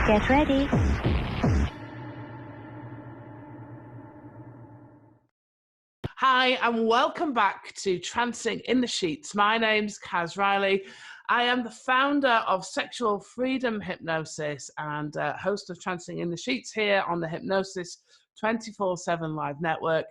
Get ready. Hi, and welcome back to Trancing in the Sheets. My name's Kaz Riley. I am the founder of Sexual Freedom Hypnosis and host of Trancing in the Sheets here on the Hypnosis 24/7 Live Network.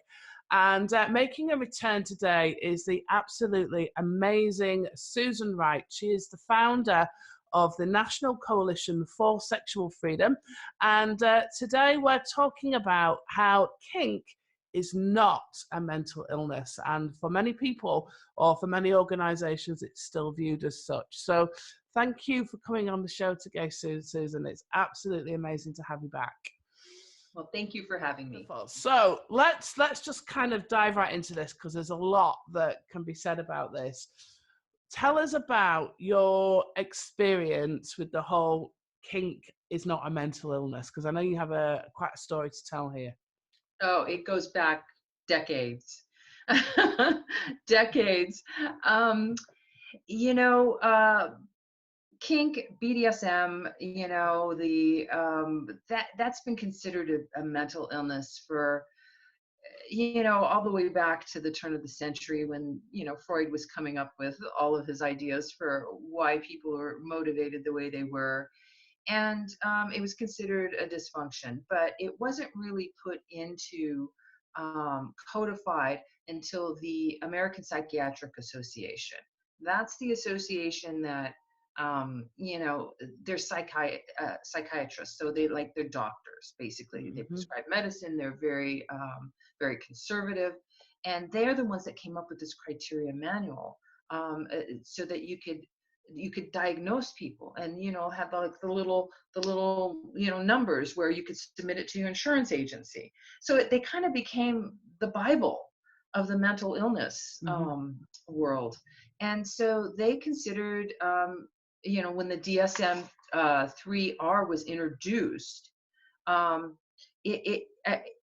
And making a return today is the absolutely amazing Susan Wright. She is the founder of the National Coalition for Sexual Freedom. And today we're talking about how kink is not a mental illness. And for many people, or for many organizations, it's still viewed as such. So thank you for coming on the show today, Susan. It's absolutely amazing to have you back. Well, thank you for having me. So let's just kind of dive right into this, because there's a lot that can be said about this. Tell us about your experience with the whole kink is not a mental illness, because I know you have quite a story to tell here. Oh, it goes back decades. Decades. Kink, BDSM, that's been considered a mental illness for, all the way back to the turn of the century when, Freud was coming up with all of his ideas for why people were motivated the way they were. And it was considered a dysfunction, but it wasn't really put into codified until the American Psychiatric Association. That's the association that, they're psychiatrists, so they're doctors, basically. They prescribe medicine. They're very, very conservative, and they're the ones that came up with this criteria manual, so that you could diagnose people and have the little numbers where you could submit it to your insurance agency. So they kind of became the Bible of the mental illness world. And so they considered when the DSM-3R was introduced, it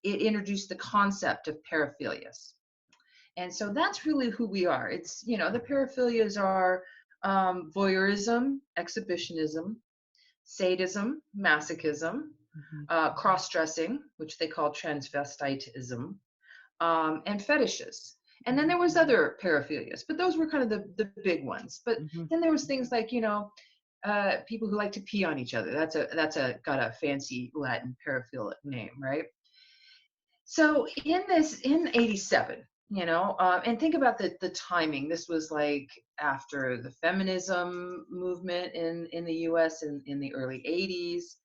introduced the concept of paraphilias. And so that's really who we are. It's the paraphilias are voyeurism, exhibitionism, sadism, masochism, cross-dressing, which they call transvestitism, and fetishes. And then there was other paraphilias, but those were kind of the big ones. But then there was things like, people who like to pee on each other. That's got a fancy Latin paraphilic name, right? So in 87, and think about the timing. This was like after the feminism movement in the US in the early 80s.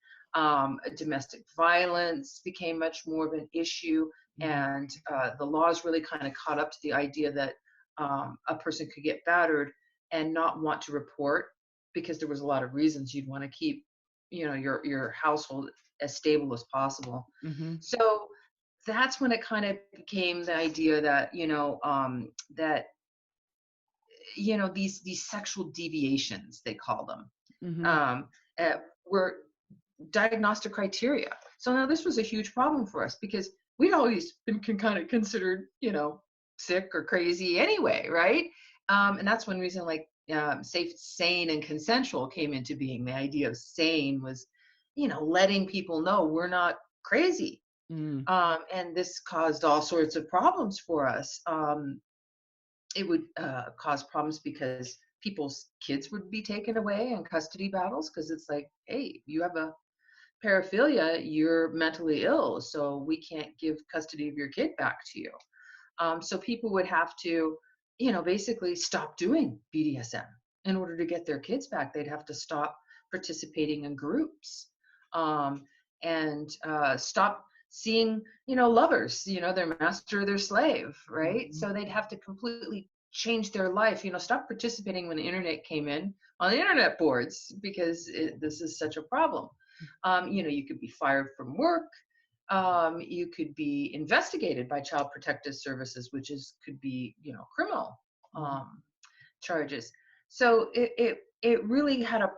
Domestic violence became much more of an issue, and the laws really kind of caught up to the idea that a person could get battered and not want to report, because there was a lot of reasons you'd want to keep your household as stable as possible. So that's when it kind of became the idea that these sexual deviations, they call them, were diagnostic criteria. So now this was a huge problem for us, because we'd always been kind of considered sick or crazy anyway, right? And that's one reason safe, sane, and consensual came into being. The idea of sane was letting people know we're not crazy. And this caused all sorts of problems for us. It would cause problems because people's kids would be taken away in custody battles, because it's like, hey, you have a paraphilia, you're mentally ill, so we can't give custody of your kid back to you. So people would have to, basically stop doing BDSM in order to get their kids back. They'd have to stop participating in groups, and stop seeing, lovers, their master, their slave, right? So they'd have to completely change their life, stop participating when the internet came in on the internet boards, because this is such a problem. You could be fired from work. You could be investigated by Child Protective Services, which could be, criminal charges. So it really had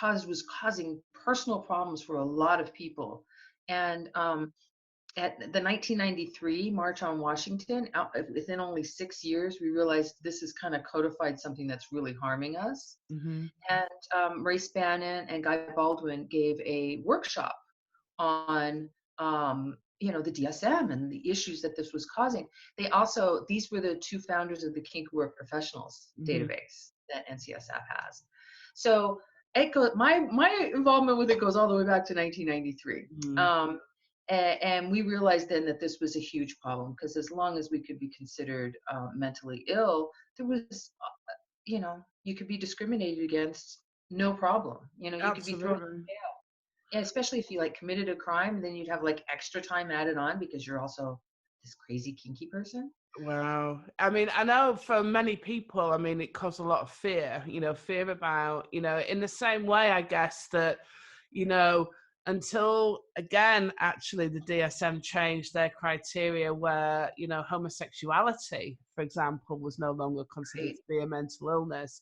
was causing personal problems for a lot of people. And at the 1993 March on Washington, within only 6 years, we realized this has kind of codified something that's really harming us. Mm-hmm. And Ray Spannon and Guy Baldwin gave a workshop on, the DSM and the issues that this was causing. These were the two founders of the Kink Work Professionals Mm-hmm. database that NCSF has. So my involvement with it goes all the way back to 1993. Mm-hmm. And we realized then that this was a huge problem, because as long as we could be considered mentally ill, there was, you could be discriminated against, no problem. You could be thrown, Absolutely. yeah, especially if you like committed a crime, then you'd have like extra time added on because you're also this crazy kinky person. Wow. I mean, I know for many people, I mean, it caused a lot of fear, fear about, in the same way, I guess, that, you know, until again, actually, the DSM changed their criteria where, homosexuality, for example, was no longer considered Right. to be a mental illness.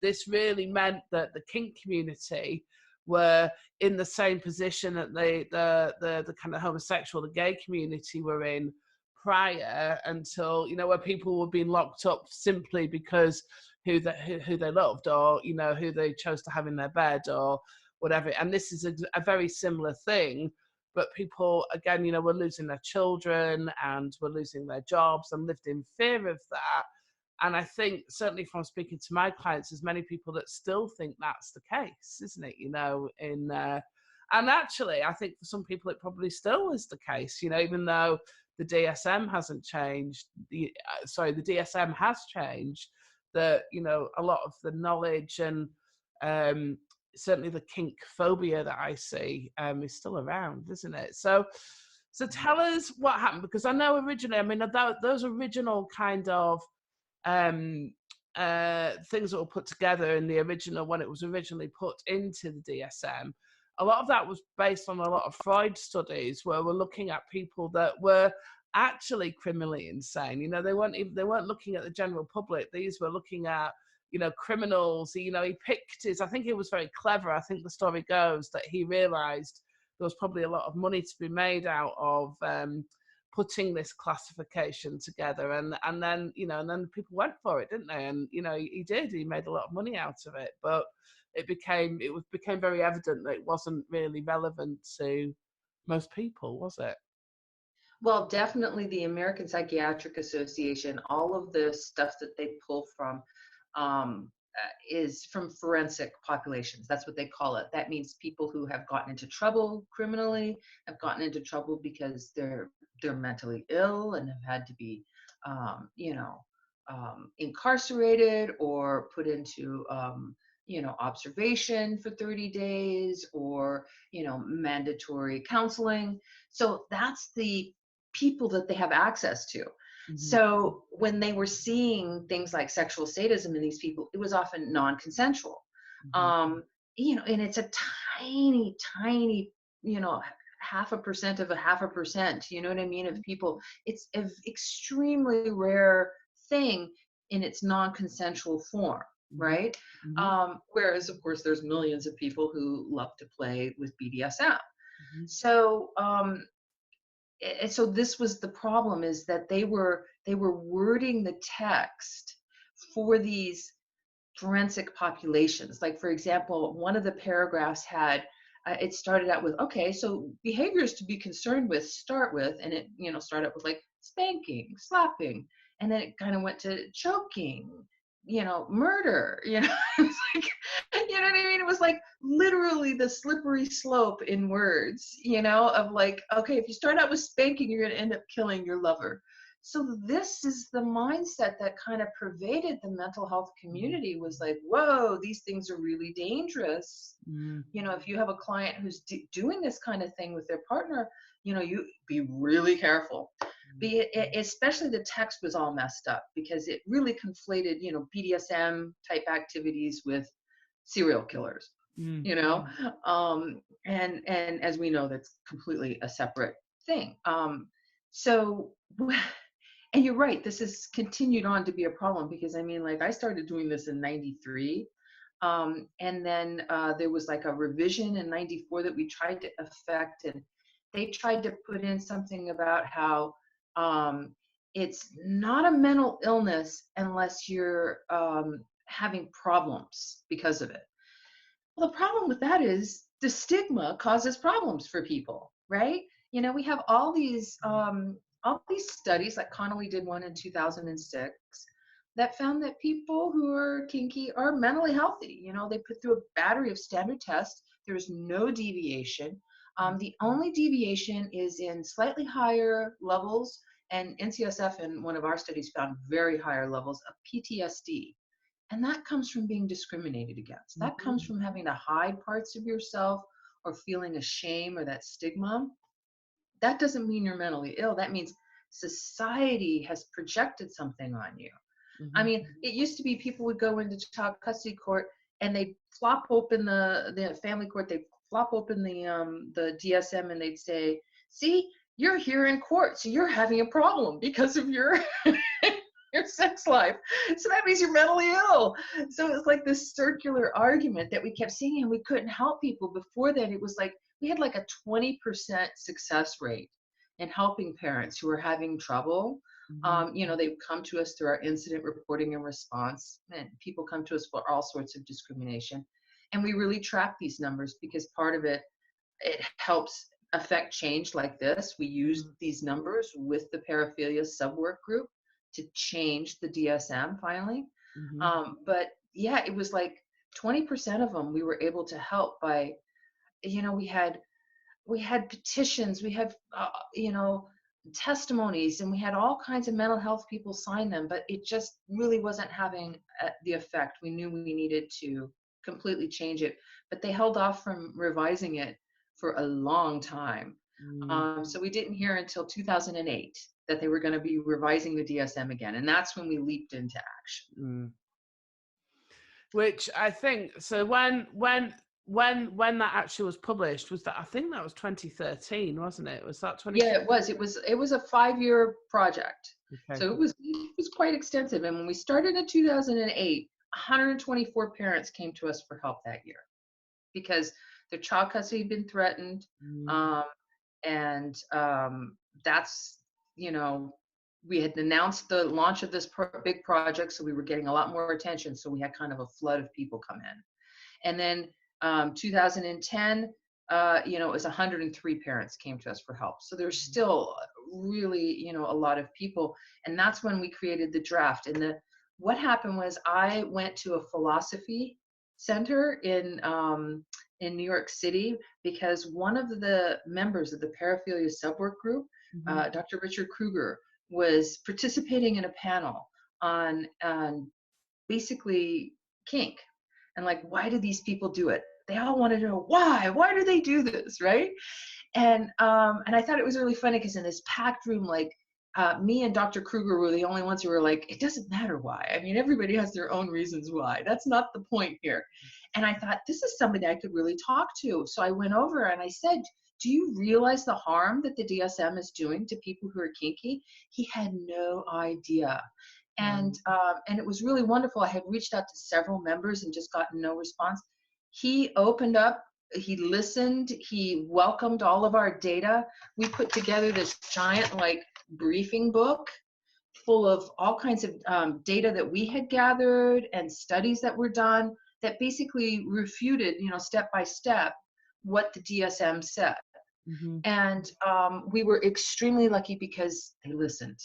This really meant that the kink community were in the same position that the kind of homosexual, the gay community were in prior, until where people were being locked up simply because who they loved, or who they chose to have in their bed or whatever. And this is a very similar thing, but people again were losing their children and were losing their jobs and lived in fear of that. And I think certainly from speaking to my clients, there's many people that still think that's the case, isn't it? And actually, I think for some people it probably still is the case. Even though the DSM hasn't changed. The DSM has changed. That a lot of the knowledge and certainly the kink phobia that I see is still around, isn't it? So tell us what happened, because I know originally, I mean, those original kind of things that were put together in the original, when it was originally put into the DSM, a lot of that was based on a lot of Freud studies where we're looking at people that were actually criminally insane. They weren't looking at the general public. These were looking at criminals. He picked his. I think he was very clever. I think the story goes that he realised there was probably a lot of money to be made out of putting this classification together, and then people went for it, didn't they? And he did. He made a lot of money out of it, but it became very evident that it wasn't really relevant to most people, was it? Well, definitely the American Psychiatric Association, all of the stuff that they pull from is from forensic populations. That's what they call it. That means people who have gotten into trouble criminally, have gotten into trouble because they're mentally ill and have had to be, incarcerated or put into, observation for 30 days, or mandatory counseling. So that's the people that they have access to. Mm-hmm. So when they were seeing things like sexual sadism in these people, it was often non-consensual. Mm-hmm. And it's a tiny, tiny, half a percent of a half a percent, you know what I mean, of people. It's an extremely rare thing in its non-consensual form, right? Mm-hmm. Whereas, of course, there's millions of people who love to play with BDSM. Mm-hmm. So, and so this was the problem, is that they were wording the text for these forensic populations. Like, for example, one of the paragraphs had, it started out with, okay, so behaviors to be concerned with start with, and it started out with like spanking, slapping, and then it kind of went to choking, murder, it was like, you know what I mean? It was like literally the slippery slope in words, of like, okay, if you start out with spanking, you're going to end up killing your lover. So this is the mindset that kind of pervaded the mental health community, was like, whoa, these things are really dangerous. If you have a client who's doing this kind of thing with their partner, you be really careful. Especially the text was all messed up because it really conflated, BDSM type activities with serial killers, and as we know, that's completely a separate thing. So, and you're right, this has continued on to be a problem, because I mean, like, I started doing this in 93. And then there was like a revision in 94 that we tried to affect, and they tried to put in something about how um, it's not a mental illness unless you're having problems because of it. Well, the problem with that is the stigma causes problems for people, right? You know, we have all these studies, like Connolly did one in 2006, that found that people who are kinky are mentally healthy. You know, they put through a battery of standard tests. There's no deviation. The only deviation is in slightly higher levels, and NCSF in one of our studies found very higher levels of PTSD. And that comes from being discriminated against. That comes from having to hide parts of yourself or feeling ashamed or that stigma. That doesn't mean you're mentally ill. That means society has projected something on you. I mean, it used to be people would go into child custody court and they'd flop open the family court, they'd flop open the DSM and they'd say, see, you're here in court, so you're having a problem because of your your sex life. So that means you're mentally ill. So it's like this circular argument that we kept seeing, and we couldn't help people. Before that, it was like we had like a 20% success rate in helping parents who were having trouble. You know, they come to us through our incident reporting and response, and people come to us for all sorts of discrimination. And we really track these numbers because part of it, it helps affect change like this. We use these numbers with the paraphilia subwork group to change the DSM finally. But yeah, it was like 20% of them we were able to help by, you know, we had petitions, we had, you know, testimonies, and we had all kinds of mental health people sign them, but it just really wasn't having the effect. We knew we needed to completely change it, but they held off from revising it for a long time. So we didn't hear until 2008 that they were going to be revising the DSM again, and that's when we leaped into action. Which I think, so when that actually was published, was that, I think that was 2013, wasn't it? Was that 20? Yeah, it was a 5-year project. Okay. So it was quite extensive. And when we started in 2008, 124 parents came to us for help that year because their child custody had been threatened. And that's, you know, we had announced the launch of this big project, so we were getting a lot more attention. So we had kind of a flood of people come in. And then 2010, you know, it was 103 parents came to us for help. So there's still really, you know, a lot of people. And that's when we created the draft. And what happened was I went to a philosophy center in New York City because one of the members of the paraphilia subwork group, Dr. Richard Kruger, was participating in a panel on basically kink. And like, why do these people do it? They all want to know why. Why do they do this, right? And I thought it was really funny because in this packed room, like me and Dr. Kruger were the only ones who were like, it doesn't matter why. I mean, everybody has their own reasons why. That's not the point here. And I thought, this is somebody I could really talk to. So I went over and I said, do you realize the harm that the DSM is doing to people who are kinky? He had no idea. And it was really wonderful. I had reached out to several members and just gotten no response. He opened up, he listened, he welcomed all of our data. We put together this giant like briefing book full of all kinds of data that we had gathered and studies that were done that basically refuted, you know, step by step what the DSM said. And we were extremely lucky because they listened.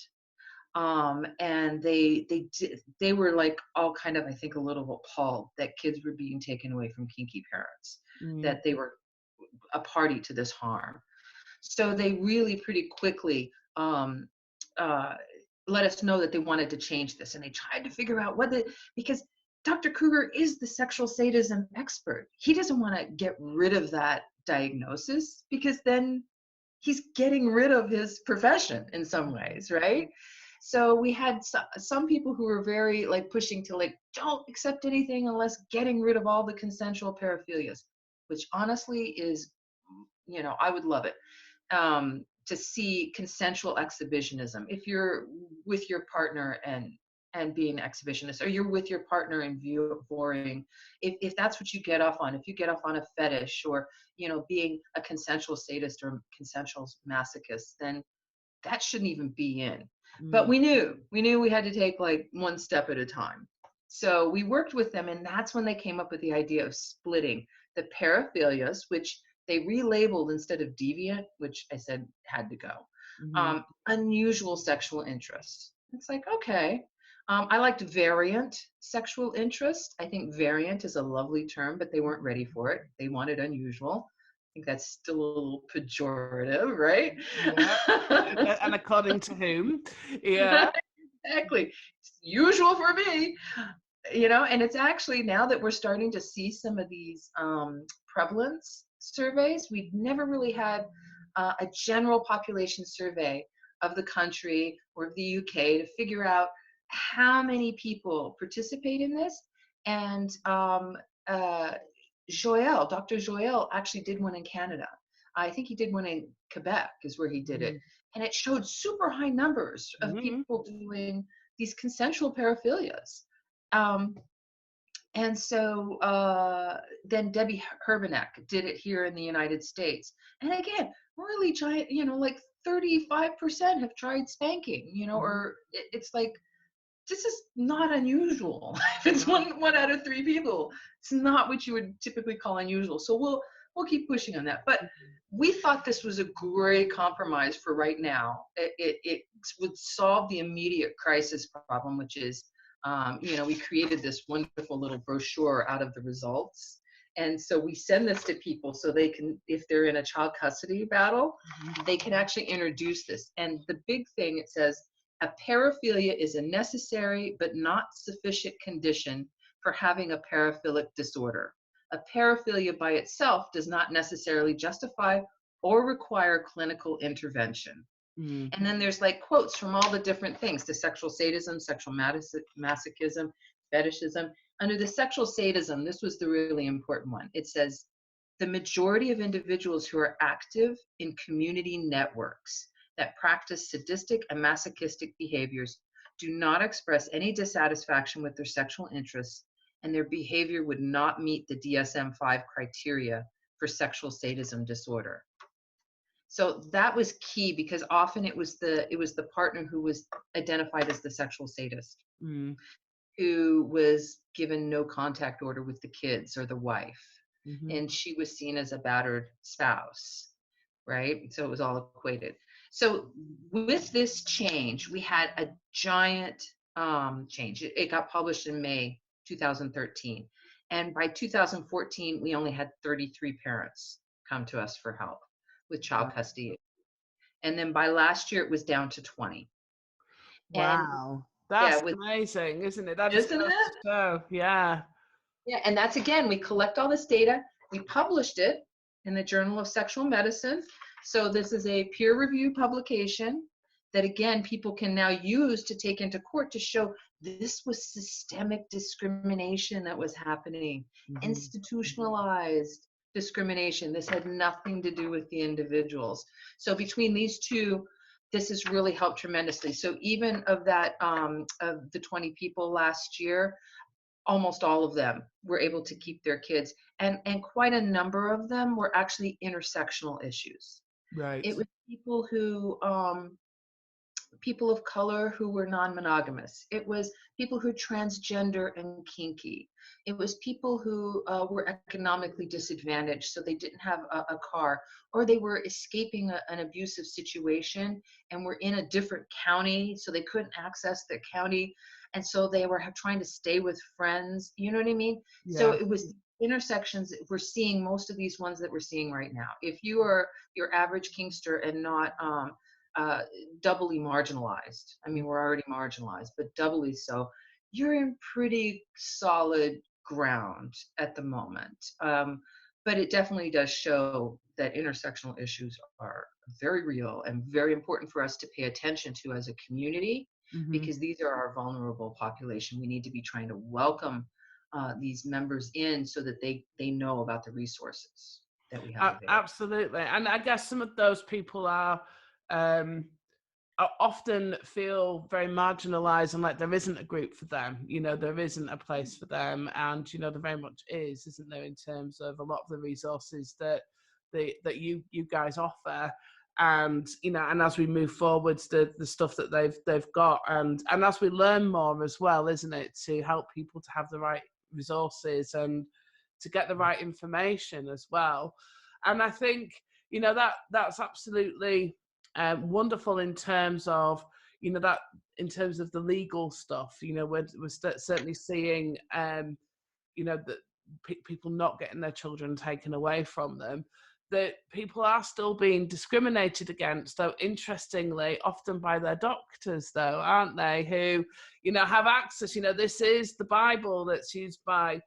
And they were like all kind of, I think, a little appalled that kids were being taken away from kinky parents, that they were a party to this harm. So they really pretty quickly let us know that they wanted to change this, and they tried to figure out because Dr. Kruger is the sexual sadism expert. He doesn't want to get rid of that diagnosis because then he's getting rid of his profession in some ways, right? So we had some people who were very like pushing to like, don't accept anything unless getting rid of all the consensual paraphilias, which honestly is, you know, I would love it to see consensual exhibitionism. If you're with your partner and and being an exhibitionist, or you're with your partner and viewing. If that's what you get off on, if you get off on a fetish, or being a consensual sadist or consensual masochist, then that shouldn't even be in. But Mm. we knew we had to take like one step at a time. So we worked with them, and that's when they came up with the idea of splitting the paraphilias, which they relabeled instead of deviant, which I said had to go, Mm-hmm. unusual sexual interest. It's like, okay. I liked variant sexual interest. I think variant is a lovely term, but they weren't ready for it. They wanted unusual. I think that's still a little pejorative, right? Yeah. And according to whom? Yeah. Exactly. It's usual for me, and it's actually, now that we're starting to see some of these prevalence surveys, we've never really had a general population survey of the country or of the UK to figure out how many people participate in this. And uh, Dr. Joel actually did one in Canada. I think he did one in Quebec is where he did it. And it showed super high numbers of Mm-hmm. people doing these consensual paraphilias. Um, and so then Debbie Herbenek did it here in the United States. And again, really giant, like 35% have tried spanking, or it's like, this is not unusual. If it's one out of three people, it's not what you would typically call unusual. So we'll keep pushing on that. But we thought this was a great compromise for right now. It would solve the immediate crisis problem, which is, we created this wonderful little brochure out of the results. And so we send this to people so they can, if they're in a child custody battle, they can actually introduce this. And the big thing, it says, a paraphilia is a necessary but not sufficient condition for having a paraphilic disorder. A paraphilia by itself does not necessarily justify or require clinical intervention. Mm. And then there's like quotes from all the different things, the sexual sadism, sexual masochism, fetishism. Under the sexual sadism, this was the really important one. It says, the majority of individuals who are active in community networks that practice sadistic and masochistic behaviors do not express any dissatisfaction with their sexual interests, and their behavior would not meet the DSM-5 criteria for sexual sadism disorder. So that was key, because often it was the partner who was identified as the sexual sadist, who was given no contact order with the kids or the wife, and she was seen as a battered spouse, right? So it was all equated. So with this change, we had a giant change. It got published in May 2013. And by 2014, we only had 33 parents come to us for help with child custody. And then by last year, it was down to 20. And Wow. yeah, That's amazing, isn't it? That just isn't goes it? to show. Yeah. Yeah, and that's, again, we collect all this data, we published it in the Journal of Sexual Medicine. So this is a peer-reviewed publication that, again, people can now use to take into court to show this was systemic discrimination that was happening, institutionalized discrimination. This had nothing to do with the individuals. So between these two, this has really helped tremendously. So even of that, of the 20 people last year, almost all of them were able to keep their kids, and quite a number of them were actually intersectional issues. Right. It was people of color who were non-monogamous. It was people who were transgender and kinky. It was people who were economically disadvantaged, so they didn't have a car, or they were escaping an abusive situation and were in a different county, so they couldn't access the county, and so they were trying to stay with friends. You know what I mean? Yeah. So it was intersections. We're seeing most of these ones that we're seeing right now. If you are your average kinkster and not doubly marginalized. I mean, we're already marginalized, but doubly so. You're in pretty solid ground at the moment. But it definitely does show that intersectional issues are very real and very important for us to pay attention to as a community, because these are our vulnerable population. We need to be trying to welcome these members in so that they know about the resources that we have available. Absolutely. And I guess some of those people are often feel very marginalized and like there isn't a group for them, you know, there isn't a place for them. And, you know, there very much is, isn't there, in terms of a lot of the resources that you guys offer. And, you know, and as we move forwards, the stuff that they've got, and as we learn more as well, isn't it, to help people to have the right resources and to get the right information as well. And I think, you know, that's absolutely wonderful in terms of, you know, that in terms of the legal stuff. You know, we're certainly seeing, you know, that people not getting their children taken away from them, that people are still being discriminated against, though interestingly often by their doctors, though, aren't they, who, you know, have access. You know, this is the Bible that's used by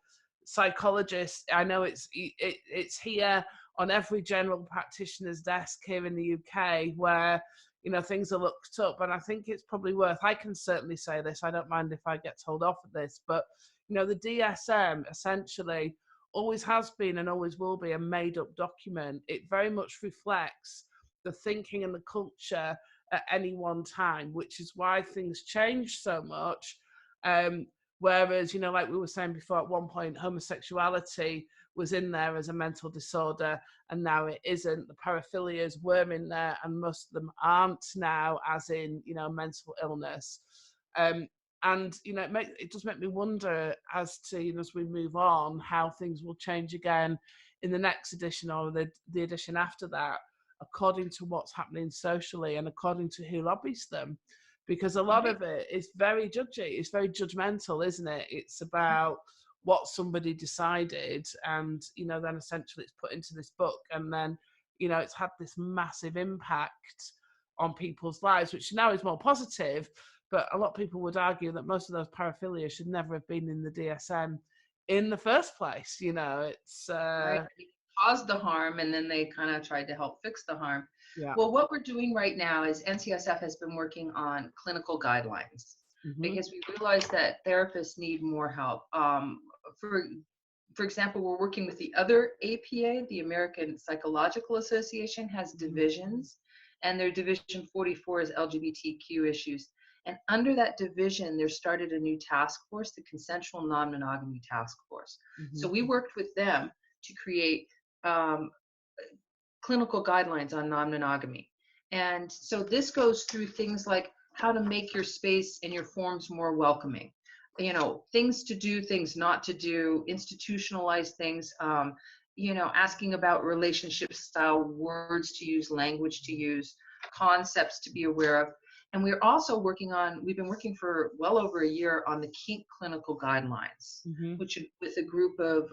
psychologists. I know it's here on every general practitioner's desk here in the UK, where, you know, things are looked up. And I think it's probably worth, I can certainly say this, I don't mind if I get told off at this, but, you know, the DSM essentially always has been and always will be a made up document. It very much reflects the thinking and the culture at any one time, which is why things change so much. Whereas, you know, like we were saying before, at one point, homosexuality was in there as a mental disorder, and now it isn't. The paraphilias were in there, and most of them aren't now, as in, you know, mental illness. And, you know, it does make me wonder as to, you know, as we move on, how things will change again in the next edition or the edition after that, according to what's happening socially and according to who lobbies them. Because a lot of it is very judgy, it's very judgmental, isn't it? It's about what somebody decided, and, you know, then essentially it's put into this book, and then, you know, it's had this massive impact on people's lives, which now is more positive. But a lot of people would argue that most of those paraphilias should never have been in the DSM in the first place. You know, it's Right. They caused the harm, and then they kind of tried to help fix the harm. yeah. Well, what we're doing right now is NCSF has been working on clinical guidelines because we realize that therapists need more help. For example, we're working with the other APA, the American Psychological Association, has divisions, and their division 44 is LGBTQ issues. And under that division, there started a new task force, the Consensual Non-Monogamy Task Force. So we worked with them to create clinical guidelines on non-monogamy. And so this goes through things like how to make your space and your forms more welcoming, you know, things to do, things not to do, institutionalize things, you know, asking about relationship style, words to use, language to use, concepts to be aware of. And we're also we've been working for well over a year on the Kink clinical guidelines, which with a group of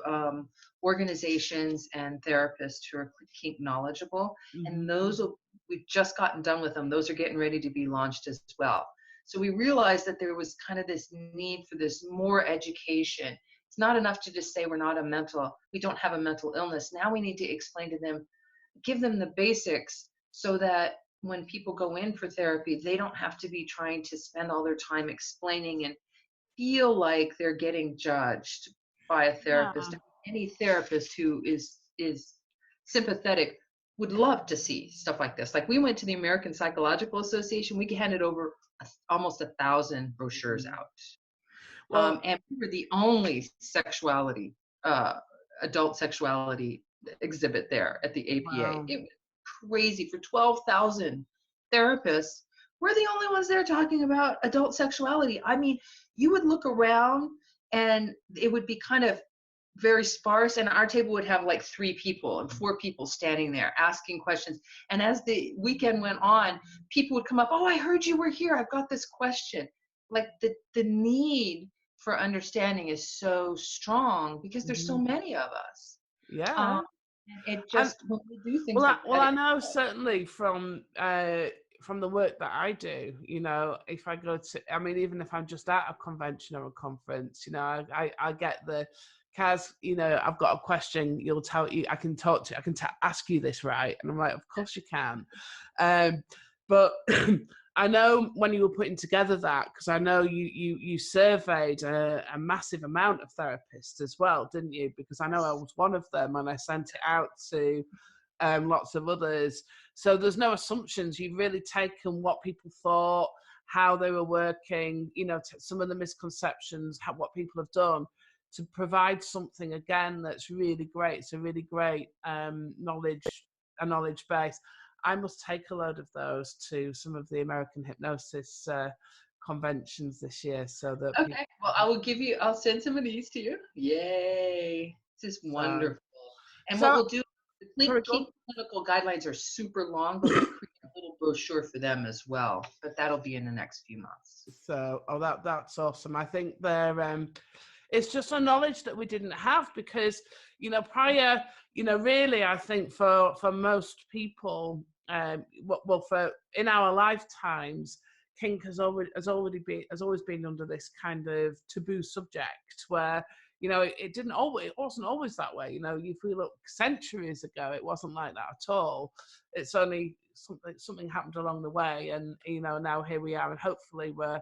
organizations and therapists who are Kink knowledgeable. And we've just gotten done with them. Those are getting ready to be launched as well. So we realized that there was kind of this need for this more education. It's not enough to just say we don't have a mental illness. Now we need to explain to them, give them the basics so that when people go in for therapy, they don't have to be trying to spend all their time explaining and feel like they're getting judged by a therapist. Any therapist who is sympathetic would love to see stuff like this. Like, we went to the American Psychological Association, we handed over almost 1,000 brochures out. Well, and we were the only adult sexuality exhibit there at the APA. Wow. It was crazy. For 12,000 therapists, we're the only ones there talking about adult sexuality. I mean, you would look around and it would be kind of very sparse, and our table would have like 3 people and 4 people standing there asking questions. And as the weekend went on, people would come up, oh, I heard you were here, I've got this question. Like, the need for understanding is so strong because there's so many of us. Yeah. It just, when we do things like that. Well, I know certainly from the work that I do, you know, if I go to, I mean, even if I'm just at a convention or a conference, you know, I get the, Kaz, you know, I've got a question, I can ask you this, right? And I'm like, of course you can. But I know when you were putting together that, because I know you surveyed a massive amount of therapists as well, didn't you? Because I know I was one of them, and I sent it out to lots of others. So there's no assumptions. You've really taken what people thought, how they were working, some of the misconceptions, what people have done to provide something again that's really great. It's a really great knowledge base. I must take a load of those to some of the American hypnosis conventions this year, so that Okay. Well, I'll send some of these to you. Yay. This is wonderful. And what so we'll do, the sorry, go on. Kink clinical guidelines are super long, but we'll create a little brochure for them as well. But that'll be in the next few months. So, that's awesome. I think it's just a knowledge that we didn't have because, prior, really, I think for most people, for in our lifetimes, kink has always been under this kind of taboo subject where, it wasn't always that way. If we look centuries ago, it wasn't like that at all. It's only something happened along the way, and now here we are, and hopefully we're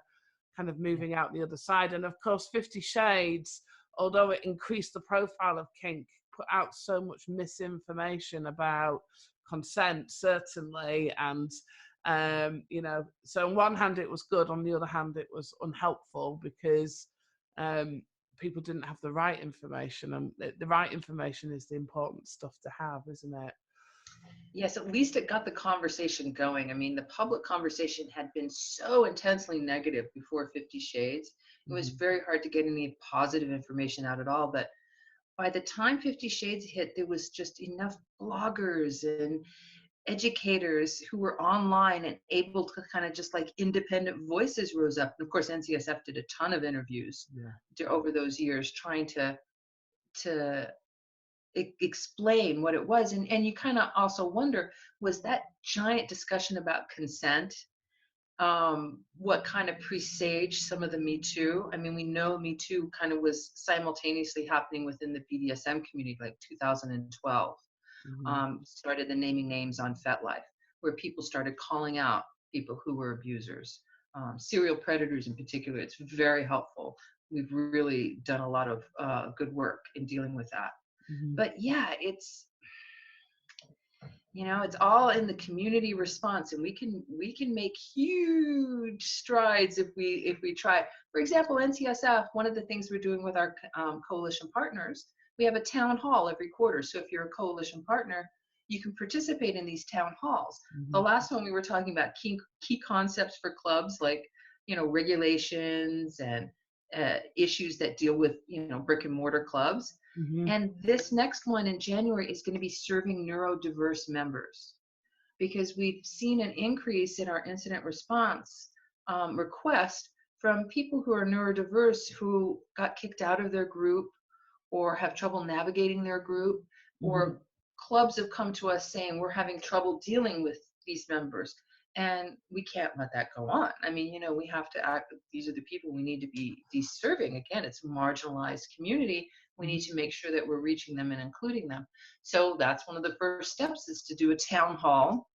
kind of moving out the other side. And of course, 50 Shades, although it increased the profile of kink, put out so much misinformation about consent, certainly, and so on one hand it was good, on the other hand it was unhelpful because people didn't have the right information, and the right information is the important stuff to have, isn't it? Yes, at least it got the conversation going. I mean, the public conversation had been so intensely negative before 50 Shades. It was very hard to get any positive information out at all. But by the time 50 Shades hit, there was just enough bloggers and educators who were online and able to kind of just like independent voices rose up. And of course, NCSF did a ton of interviews over those years trying to explain what it was. And you kind of also wonder, was that giant discussion about consent what kind of presaged some of the Me Too? I mean, we know Me Too kind of was simultaneously happening within the BDSM community, like 2012. Started the naming names on FetLife, where people started calling out people who were abusers, serial predators in particular. It's very helpful. We've really done a lot of good work in dealing with that. But yeah, it's all in the community response, and we can make huge strides if we try. For example, NCSF, one of the things we're doing with our coalition partners, we have a town hall every quarter. So if you're a coalition partner, you can participate in these town halls. The last one we were talking about key concepts for clubs, like regulations and issues that deal with brick and mortar clubs. And this next one in January is going to be serving neurodiverse members, because we've seen an increase in our incident response request from people who are neurodiverse who got kicked out of their group or have trouble navigating their group, or clubs have come to us saying we're having trouble dealing with these members. And we can't let that go on. I mean, we have to act. These are the people we need to be serving. Again, it's a marginalized community. We need to make sure that we're reaching them and including them. So that's one of the first steps, is to do a town hall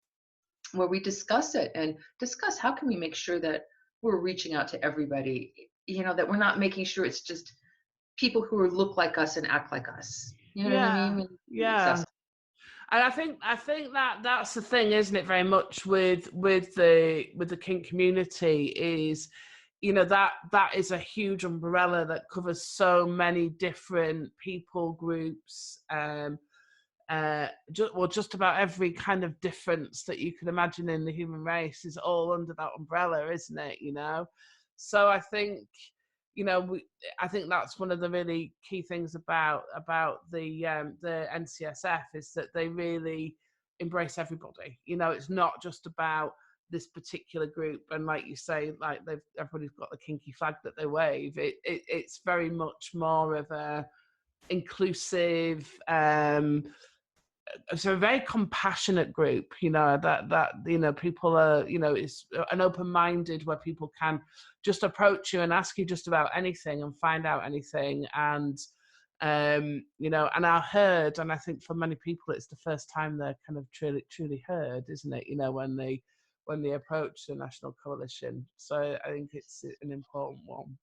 where we discuss it and discuss how can we make sure that we're reaching out to everybody, that we're not making sure it's just people who look like us and act like us. You know what I mean? Yeah. And I think that's the thing, isn't it? Very much with the kink community is, that is a huge umbrella that covers so many different people groups. Just about every kind of difference that you can imagine in the human race is all under that umbrella, isn't it? So I think. I think that's one of the really key things about the NCSF is that they really embrace everybody. It's not just about this particular group, and like you say, like everybody's got the kinky flag that they wave. It's very much more of a inclusive. So a very compassionate group, that people are, it's an open-minded where people can just approach you and ask you just about anything and find out anything, and and are heard. And I think for many people it's the first time they're kind of truly heard, isn't it? When they approach the National Coalition. So I think it's an important one.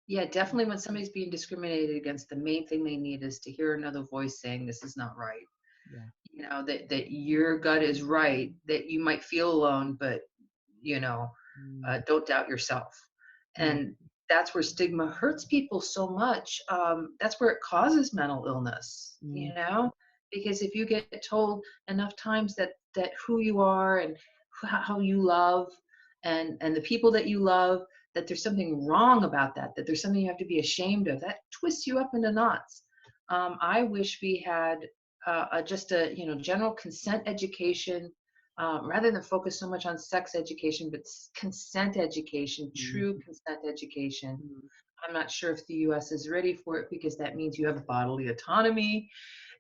Yeah, definitely. When somebody's being discriminated against, the main thing they need is to hear another voice saying this is not right. Yeah. that your gut is right, that you might feel alone, but you know, Mm. don't doubt yourself. Mm. And that's where stigma hurts people so much. That's where it causes mental illness, Mm. because if you get told enough times that who you are and how you love and the people that you love, that there's something wrong about that there's something you have to be ashamed of, that twists you up into knots. I wish we had just a general consent education, rather than focus so much on sex education, but consent education, Mm. true consent education. Mm. I'm not sure if the US is ready for it, because that means you have bodily autonomy,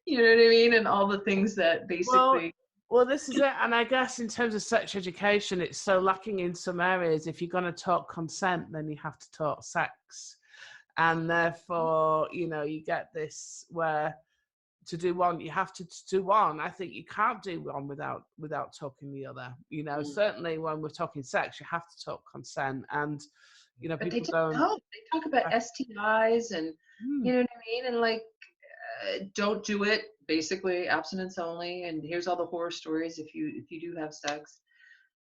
you know what I mean? And all the things that Well, basically. well, this is it. And I guess in terms of sex education, it's so lacking in some areas. If you're going to talk consent, then you have to talk sex. And therefore, you get this where to do one, you have to do one. I think you can't do one without talking the other. Mm. Certainly when we're talking sex, you have to talk consent. And, But they people just don't. don't. They talk about STIs and, Hmm. you know what I mean? And like, don't do it, basically abstinence only. And here's all the horror stories if you do have sex.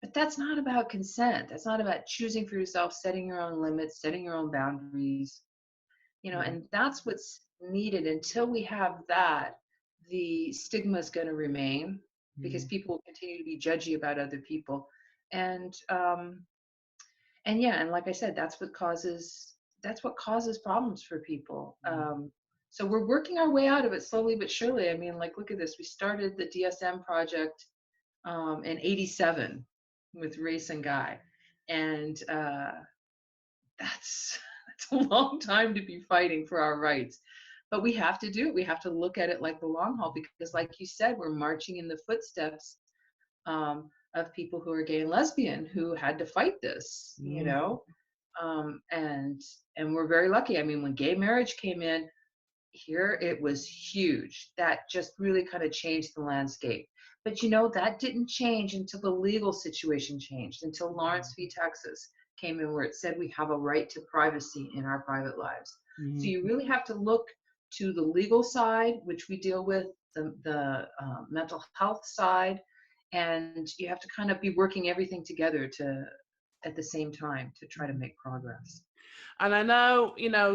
But that's not about consent. That's not about choosing for yourself, setting your own limits, setting your own boundaries. Yeah. And that's what's needed. Until we have that, the stigma is going to remain, because Mm. people will continue to be judgy about other people. And yeah, and like I said, that's what causes problems for people. Mm. So we're working our way out of it slowly but surely. I mean, like, look at this. We started the DSM project in '87 with Race and Guy, and that's that's a long time to be fighting for our rights. But we have to do it. We have to look at it like the long haul, because, like you said, we're marching in the footsteps of people who are gay and lesbian who had to fight this. Mm. And we're very lucky. I mean, when gay marriage came in here, it was huge. That just really kind of changed the landscape. But that didn't change until the legal situation changed, until Lawrence v. Texas came in, where it said we have a right to privacy in our private lives. So Mm. you really have to look to the legal side, which we deal with, the mental health side, and you have to kind of be working everything together to at the same time to try to make progress. And I know,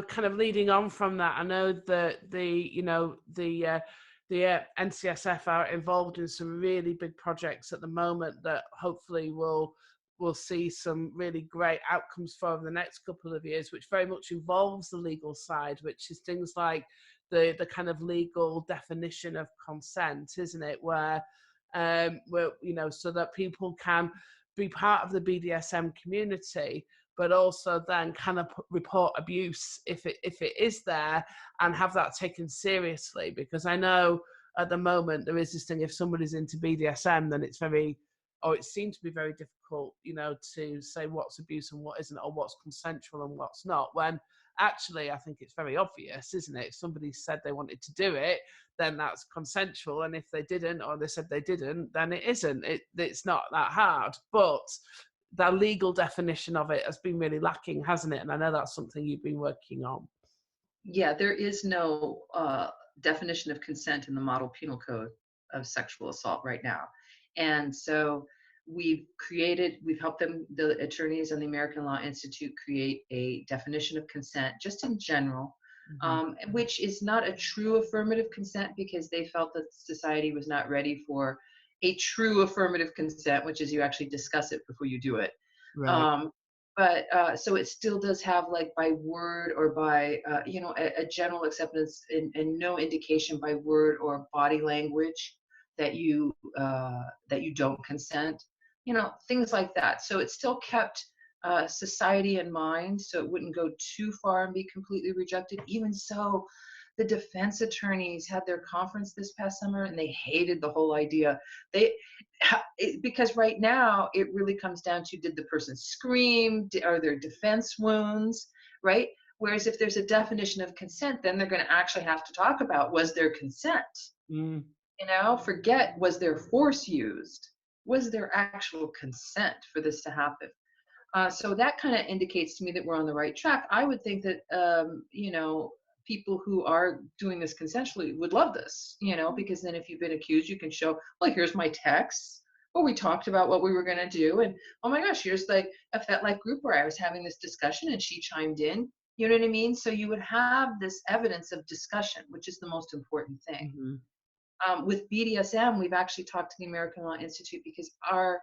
kind of leading on from that, I know that the NCSF are involved in some really big projects at the moment that hopefully will see some really great outcomes for over the next couple of years, which very much involves the legal side, which is things like the kind of legal definition of consent, isn't it? So that people can be part of the BDSM community, but also then kind of report abuse if it is there, and have that taken seriously. Because I know at the moment there is this thing: if somebody's into BDSM, then it seems to be very difficult, to say what's abuse and what isn't, or what's consensual and what's not. When actually, I think it's very obvious, isn't it? If somebody said they wanted to do it, then that's consensual, and if they didn't, or they said they didn't, then it isn't. It's not that hard, but the legal definition of it has been really lacking, hasn't it? And I know that's something you've been working on. Yeah, there is no definition of consent in the model penal code of sexual assault right now. And so we've helped the attorneys and the American Law Institute, create a definition of consent just in general, Mm-hmm. which is not a true affirmative consent, because they felt that society was not ready for a true affirmative consent, which is you actually discuss it before you do it. Right. Um, but so it still does have, like, by word or by a general acceptance, and no indication by word or body language that you don't consent, things like that. So it still kept society in mind, so it wouldn't go too far and be completely rejected. Even so, the defense attorneys had their conference this past summer, and they hated the whole idea. Because right now it really comes down to, did the person scream? Are there defense wounds, right? Whereas if there's a definition of consent, then they're going to actually have to talk about, was there consent? Mm. Forget, was there force used? Was there actual consent for this to happen? So that kind of indicates to me that we're on the right track. I would think that, people who are doing this consensually would love this, because then if you've been accused, you can show, well, here's my texts, or we talked about what we were going to do, and oh my gosh, here's like a FetLife group where I was having this discussion and she chimed in. You know what I mean? So you would have this evidence of discussion, which is the most important thing. With BDSM, we've actually talked to the American Law Institute because our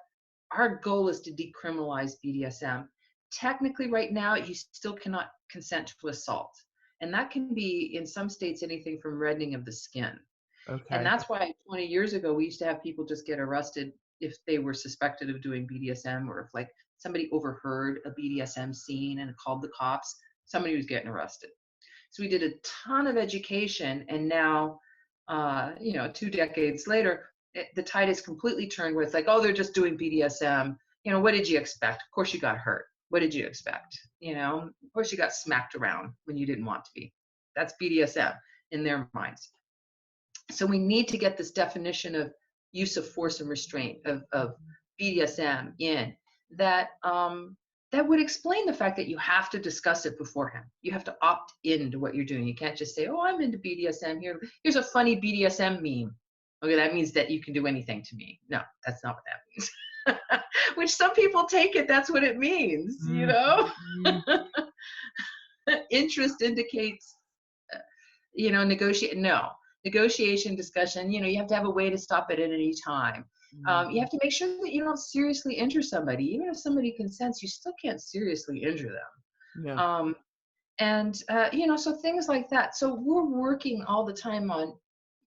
goal is to decriminalize BDSM. Technically, right now, you still cannot consent to assault. And that can be, in some states, anything from reddening of the skin. And that's why 20 years ago, we used to have people just get arrested if they were suspected of doing BDSM, or if like somebody overheard a BDSM scene and called the cops, somebody was getting arrested. So we did a ton of education, and now, 2 decades later, the tide is completely turned with like, oh, they're just doing BDSM. What did you expect? Of course you got hurt. What did you expect? Of course you got smacked around when you didn't want to be. That's BDSM in their minds. So we need to get this definition of use of force and restraint of BDSM in that. That would explain the fact that you have to discuss it beforehand. You have to opt into what you're doing. You can't just say, oh, I'm into BDSM. Here's a funny BDSM meme. Okay, that means that you can do anything to me. No, that's not what that means. Which some people take it, that's what it means, Interest indicates, negotiate. No, negotiation, discussion, you have to have a way to stop it at any time. You have to make sure that you don't seriously injure somebody. Even if somebody consents, you still can't seriously injure them. Yeah. So things like that. So we're working all the time on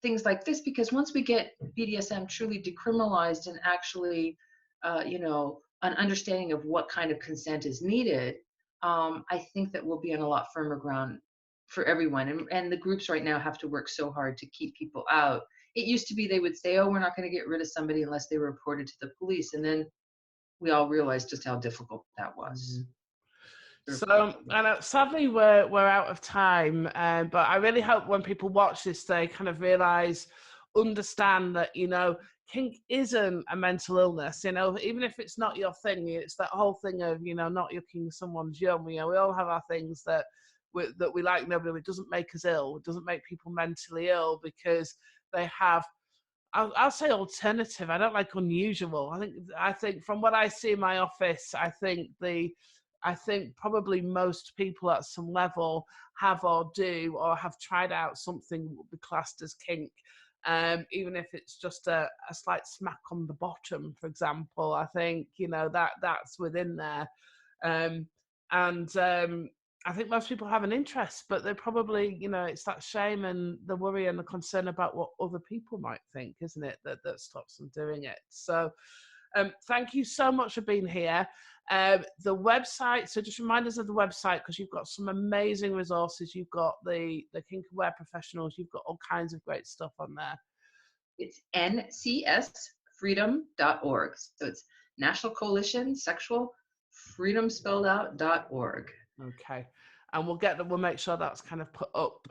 things like this, because once we get BDSM truly decriminalized and actually, an understanding of what kind of consent is needed, I think that we'll be on a lot firmer ground for everyone. And the groups right now have to work so hard to keep people out. It used to be they would say, oh, we're not going to get rid of somebody unless they were reported to the police. And then we all realized just how difficult that was. So, and sadly, we're out of time. But I really hope when people watch this, they kind of understand that, kink isn't a mental illness. Even if it's not your thing, it's that whole thing of, not yucking someone's yum. We all have our things that we like. Nobody. It doesn't make us ill. It doesn't make people mentally ill because they have. I'll say alternative. I don't like unusual. I think from what I see in my office, I think probably most people at some level have or do or have tried out something that would be classed as kink, even if it's just a slight smack on the bottom, for example. I think that's within there, and I think most people have an interest, but they probably, it's that shame and the worry and the concern about what other people might think, isn't it, that stops them doing it. So thank you so much for being here. The website, so just remind us of the website, because you've got some amazing resources. You've got the kink aware professionals. You've got all kinds of great stuff on there. It's ncsfreedom.org. So it's National Coalition Sexual Freedom spelled out.org. Okay, and we'll make sure that's kind of put up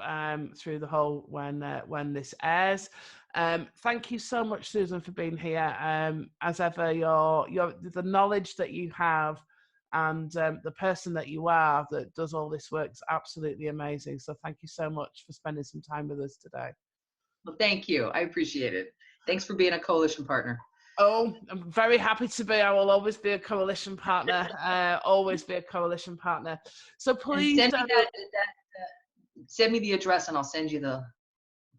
through the whole when this airs. Thank you so much, Susan, for being here. As ever, your the knowledge that you have and the person that you are that does all this work is absolutely amazing. So thank you so much for spending some time with us today. Well, thank you. I appreciate it. Thanks for being a coalition partner. Oh, I'm very happy to be. I will always be a coalition partner. Always be a coalition partner. So please send me the address and I'll send you the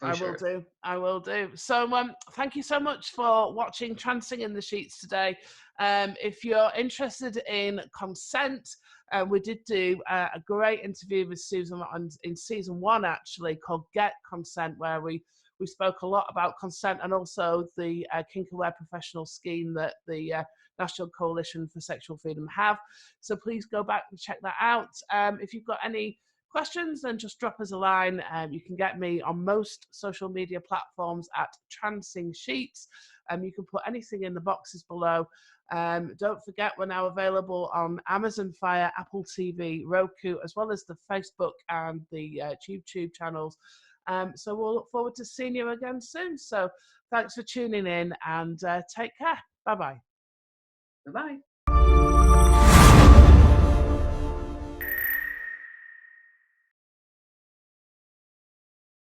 brochure. I will do. So thank you so much for watching Trancing in the Sheets today. If you're interested in consent, we did do a great interview with Susan in season 1, actually, called Get Consent, where we spoke a lot about consent and also the kink aware professional scheme that the National Coalition for Sexual Freedom have. So please go back and check that out. If you've got any questions, then just drop us a line. You can get me on most social media platforms at Trancing Sheets. You can put anything in the boxes below. Don't forget, we're now available on Amazon Fire, Apple TV, Roku, as well as the Facebook and the YouTube channels. So we'll look forward to seeing you again soon. So thanks for tuning in and take care. Bye-bye. Bye-bye.